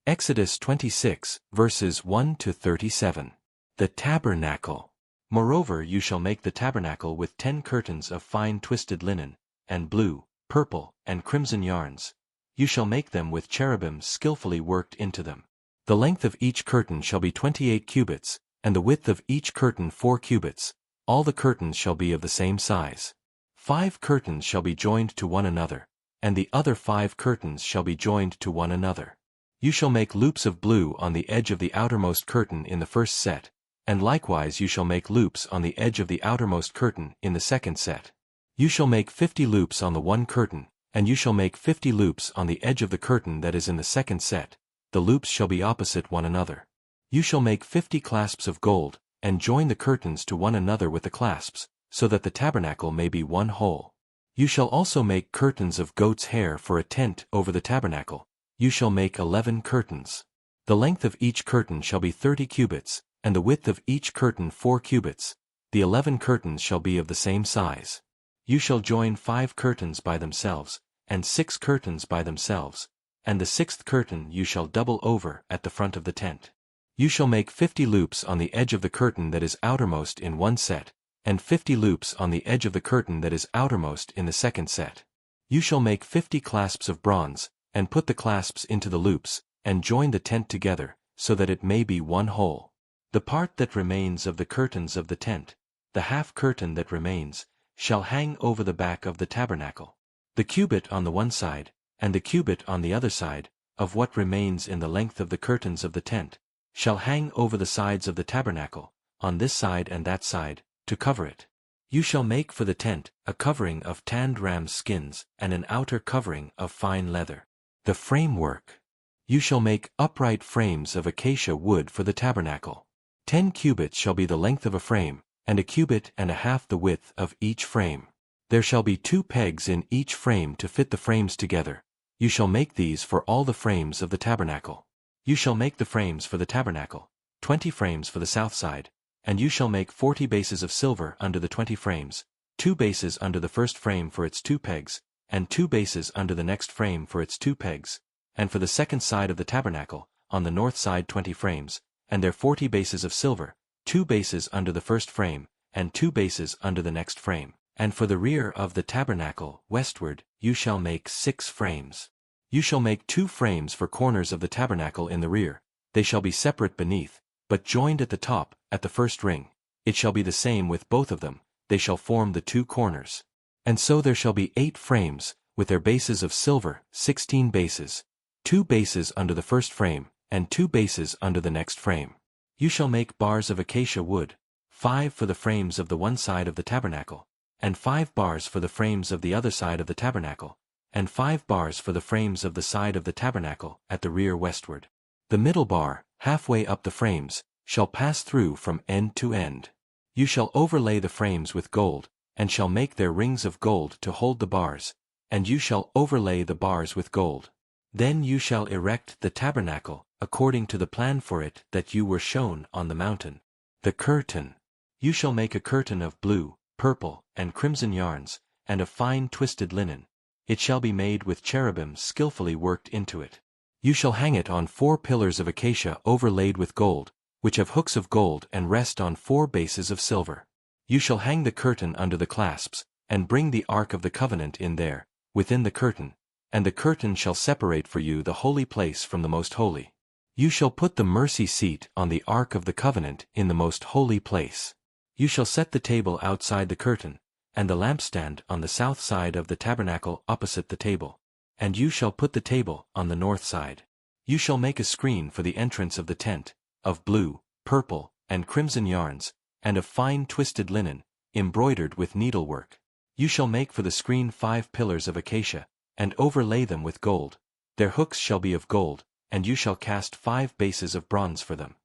Exodus 26, verses 1 to 37. The Tabernacle. Moreover you shall make the tabernacle with 10 curtains of fine twisted linen, and blue, purple, and crimson yarns. You shall make them with cherubims skillfully worked into them. The length of each curtain shall be 28 cubits, and the width of each curtain 4 cubits. All the curtains shall be of the same size. 5 curtains shall be joined to one another, and the other 5 curtains shall be joined to one another. You shall make loops of blue on the edge of the outermost curtain in the first set, and likewise you shall make loops on the edge of the outermost curtain in the second set. You shall make 50 loops on the one curtain, and you shall make 50 loops on the edge of the curtain that is in the second set. The loops shall be opposite one another. You shall make 50 clasps of gold, and join the curtains to one another with the clasps, so that the tabernacle may be one whole. You shall also make curtains of goat's hair for a tent over the tabernacle. You shall make 11 curtains. The length of each curtain shall be 30 cubits, and the width of each curtain 4 cubits. The 11 curtains shall be of the same size. You shall join 5 curtains by themselves, and 6 curtains by themselves, and the 6th curtain you shall double over at the front of the tent. You shall make 50 loops on the edge of the curtain that is outermost in one set, and 50 loops on the edge of the curtain that is outermost in the second set. You shall make 50 clasps of bronze, and put the clasps into the loops, and join the tent together, so that it may be one whole. The part that remains of the curtains of the tent, the half curtain that remains, shall hang over the back of the tabernacle. The cubit on the one side, and the cubit on the other side, of what remains in the length of the curtains of the tent, shall hang over the sides of the tabernacle, on this side and that side, to cover it. You shall make for the tent a covering of tanned ram's skins, and an outer covering of fine leather. The framework. You shall make upright frames of acacia wood for the tabernacle. 10 cubits shall be the length of a frame, and a cubit and a half the width of each frame. There shall be 2 pegs in each frame to fit the frames together. You shall make these for all the frames of the tabernacle. You shall make the frames for the tabernacle, 20 frames for the south side, and you shall make 40 bases of silver under the 20 frames, 2 bases under the first frame for its 2 pegs, and 2 bases under the next frame for its 2 pegs, and for the second side of the tabernacle, on the north side 20 frames, and their 40 bases of silver, 2 bases under the first frame, and 2 bases under the next frame. And for the rear of the tabernacle, westward, you shall make 6 frames. You shall make 2 frames for corners of the tabernacle in the rear. They shall be separate beneath, but joined at the top, at the first ring. It shall be the same with both of them, they shall form the 2 corners. And so there shall be 8 frames, with their bases of silver, 16 bases. 2 bases under the first frame, and 2 bases under the next frame. You shall make bars of acacia wood, 5 for the frames of the one side of the tabernacle, and 5 bars for the frames of the other side of the tabernacle, and 5 bars for the frames of the side of the tabernacle at the rear westward. The middle bar, halfway up the frames, shall pass through from end to end. You shall overlay the frames with gold, and shall make their rings of gold to hold the bars, and you shall overlay the bars with gold. Then you shall erect the tabernacle, according to the plan for it that you were shown on the mountain. The curtain. You shall make a curtain of blue, purple, and crimson yarns, and of fine twisted linen. It shall be made with cherubim skillfully worked into it. You shall hang it on 4 pillars of acacia overlaid with gold, which have hooks of gold and rest on 4 bases of silver. You shall hang the curtain under the clasps, and bring the Ark of the Covenant in there, within the curtain, and the curtain shall separate for you the holy place from the most holy. You shall put the mercy seat on the Ark of the Covenant in the most holy place. You shall set the table outside the curtain, and the lampstand on the south side of the tabernacle opposite the table, and you shall put the table on the north side. You shall make a screen for the entrance of the tent, of blue, purple, and crimson yarns, and of fine twisted linen, embroidered with needlework. You shall make for the screen 5 pillars of acacia, and overlay them with gold. Their hooks shall be of gold, and you shall cast 5 bases of bronze for them.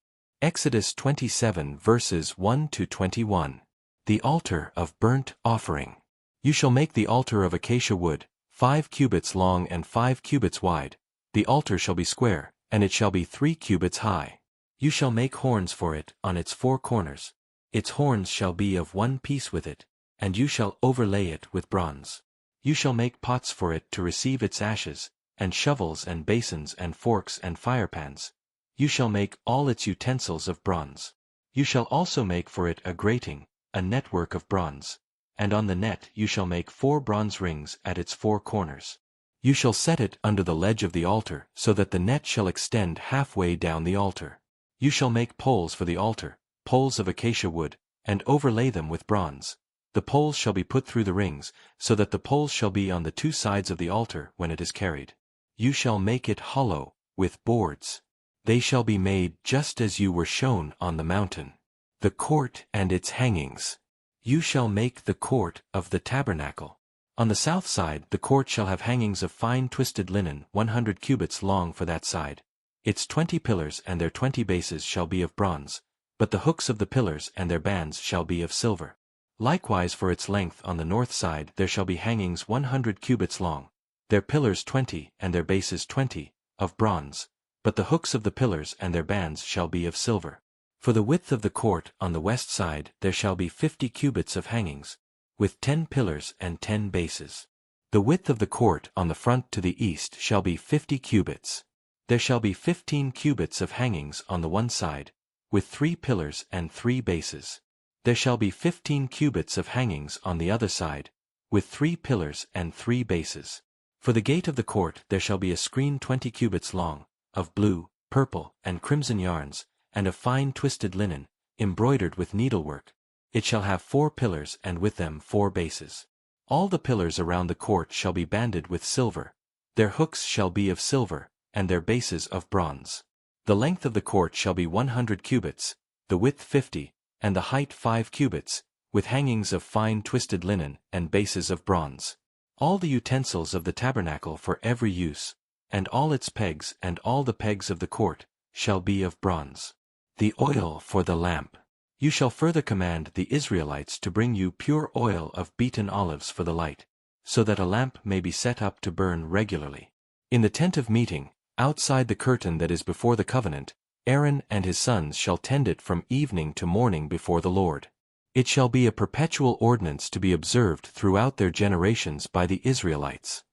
Exodus 27 verses 1 to 21. The altar of burnt offering. You shall make the altar of acacia wood, 5 cubits long and 5 cubits wide. The altar shall be square, and it shall be 3 cubits high. You shall make horns for it on its 4 corners. Its horns shall be of one piece with it, and you shall overlay it with bronze. You shall make pots for it to receive its ashes, and shovels and basins and forks and firepans. You shall make all its utensils of bronze. You shall also make for it a grating, a network of bronze. And on the net you shall make 4 bronze rings at its 4 corners. You shall set it under the ledge of the altar, so that the net shall extend halfway down the altar. You shall make poles for the altar, poles of acacia wood, and overlay them with bronze. The poles shall be put through the rings, so that the poles shall be on the 2 sides of the altar when it is carried. You shall make it hollow, with boards. They shall be made just as you were shown on the mountain. The court and its hangings. You shall make the court of the tabernacle. On the south side the court shall have hangings of fine twisted linen 100 cubits long for that side. Its 20 pillars and their 20 bases shall be of bronze, but the hooks of the pillars and their bands shall be of silver. Likewise for its length on the north side there shall be hangings 100 cubits long, their pillars 20 and their bases 20, of bronze, but the hooks of the pillars and their bands shall be of silver. For the width of the court on the west side there shall be 50 cubits of hangings, with 10 pillars and 10 bases. The width of the court on the front to the east shall be 50 cubits. There shall be 15 cubits of hangings on the one side, with 3 pillars and 3 bases. There shall be 15 cubits of hangings on the other side, with 3 pillars and 3 bases. For the gate of the court there shall be a screen 20 cubits long, of blue, purple, and crimson yarns, and of fine twisted linen, embroidered with needlework. It shall have 4 pillars and with them 4 bases. All the pillars around the court shall be banded with silver. Their hooks shall be of silver, and their bases of bronze. The length of the court shall be 100 cubits, the width 50, and the height 5 cubits, with hangings of fine twisted linen and bases of bronze. All the utensils of the tabernacle for every use, and all its pegs and all the pegs of the court, shall be of bronze. The oil for the lamp. You shall further command the Israelites to bring you pure oil of beaten olives for the light, so that a lamp may be set up to burn regularly. In the tent of meeting, outside the curtain that is before the covenant, Aaron and his sons shall tend it from evening to morning before the Lord. It shall be a perpetual ordinance to be observed throughout their generations by the Israelites.